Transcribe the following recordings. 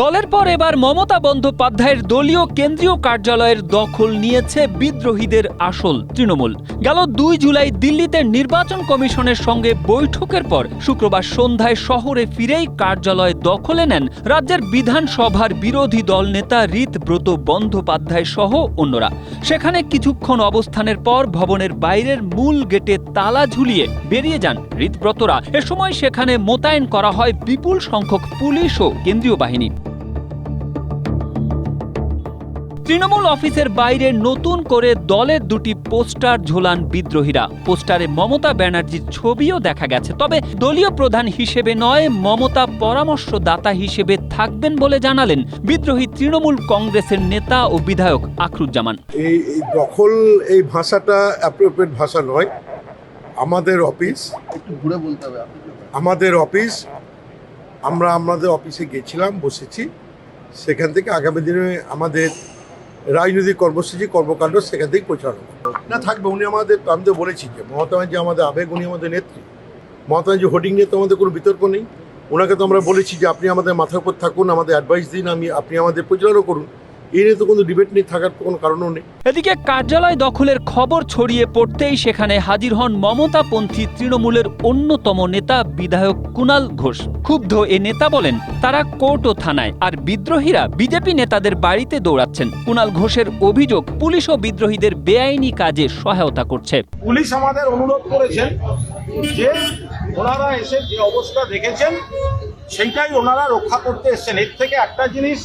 দলের পর এবার মমতা বন্দ্যোপাধ্যায়ের দলীয় কেন্দ্রীয় কার্যালয়ের দখল নিয়েছে বিদ্রোহীদের আসল তৃণমূল। গেল ২ জুলাই দিল্লিতে নির্বাচন কমিশনের সঙ্গে বৈঠকের পর শুক্রবার সন্ধ্যায় শহরে ফিরেই কার্যালয় দখলে নেন রাজ্যের বিধানসভার বিরোধী দল নেতা ঋতব্রত বন্দ্যোপাধ্যায় সহ অন্যরা। সেখানে কিছুক্ষণ অবস্থানের পর ভবনের বাইরের মূল গেটে তালা ঝুলিয়ে বেরিয়ে যান ঋতব্রতরা। এ সময় সেখানে মোতায়েন করা হয় বিপুল সংখ্যক পুলিশ ও কেন্দ্রীয় বাহিনী। তৃণমূল অফিসের বাইরে নতুন করে দলের ২টি পোস্টার ঝোলান বিদ্রোহীরা। পোস্টারে মমতা ব্যানার্জির ছবিও দেখা গেছে, তবে দলীয় প্রধান হিসেবে নয়, মমতা পরামর্শদাতা হিসেবে থাকবেন বলে জানালেন বিদ্রোহী তৃণমূল কংগ্রেসের নেতা ও বিধায়ক আখরুজ্জামান। এই দখল এই ভাষাটা অ্যাপ্রোপ্রিয়েট ভাষা নয়। আমাদের অফিস, একটু ঘুরে বলতে হবে, আমাদের অফিস, আমরা আমাদের অফিসে গেছিলাম, বসেছি। সেখান থেকে আগামী দিনে আমাদের রাজনৈতিক কর্মসূচি কর্মকাণ্ড সেখান থেকেই পরিচালনা না থাকবে। উনি আমাদের, আমি তো বলেছি যে মমতা ব্যানার্জি আমাদের আবেগ, উনি আমাদের নেত্রী। মমতা ব্যানার্জি হোর্ডিং নিয়ে তো আমাদের কোনো বিতর্ক নেই। ওনাকে তো আমরা বলেছি যে আপনি আমাদের মাথার উপর থাকুন, আমাদের অ্যাডভাইস দিন, আপনি আমাদের পরিচালনা করুন। এই নিয়ে তো কোনো ডিবেট নেই, থাকার কোনো কারণও নেই। এদিকে কার্যালয় দখলের খবর ছড়িয়ে পড়তেই সেখানে হাজির হন মমতাপন্থী তৃণমূলের অন্যতম নেতা বিধায়ক কুণাল ঘোষ। ক্ষুব্ধ এ নেতা বলেন, তারা কোর্ট ও থানায়, আর বিদ্রোহীরা বিজেপি নেতাদের বাড়িতে দৌড়াচ্ছেন। কুণাল ঘোষের অভিযোগ, পুলিশ ও বিদ্রোহীদের বেআইনি কাজে সহায়তা করছে। পুলিশ আমাদের অনুরোধ করেছেন যে ওনারা এসে যে অবস্থা দেখেছেন সেইটাই ওনারা রক্ষা করতে এসছেন। এর থেকে একটা জিনিস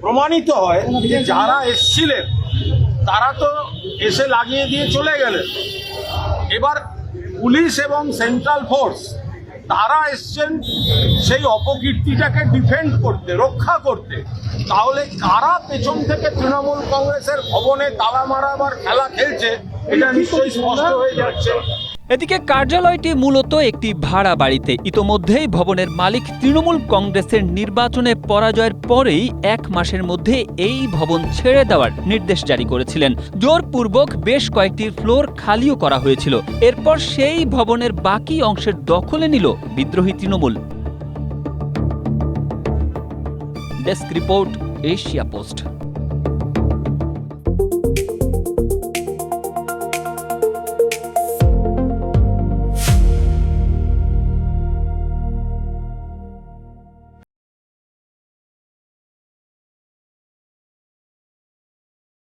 প্রমাণিত হয় যে যারা এসছিলেন তারা তো এসে লাগিয়ে দিয়ে চলে গেলেন। এবার পুলিশ এবং সেন্ট্রাল ফোর্স তারা এসছেন সেই অপকীর্তিটাকে ডিফেন্ড করতে, রক্ষা করতে। তাহলে কারা পেছন থেকে তৃণমূল কংগ্রেসের ভবনে তালা মারাবার খেলা খেলছে এটা নিশ্চয়ই স্পষ্ট হয়ে যাচ্ছে। এদিকে কার্যালয়টি মূলত একটি ভাড়া বাড়িতে। ইতোমধ্যেই ভবনের মালিক তৃণমূল কংগ্রেসের নির্বাচনে পরাজয়ের পরেই ১ মাসের মধ্যে এই ভবন ছেড়ে দেওয়ার নির্দেশ জারি করেছিলেন। জোরপূর্বক বেশ কয়েকটি ফ্লোর খালিও করা হয়েছিল। এরপর সেই ভবনের বাকি অংশের দখলে নিল বিদ্রোহী Trinamool. Desk report, Asia post.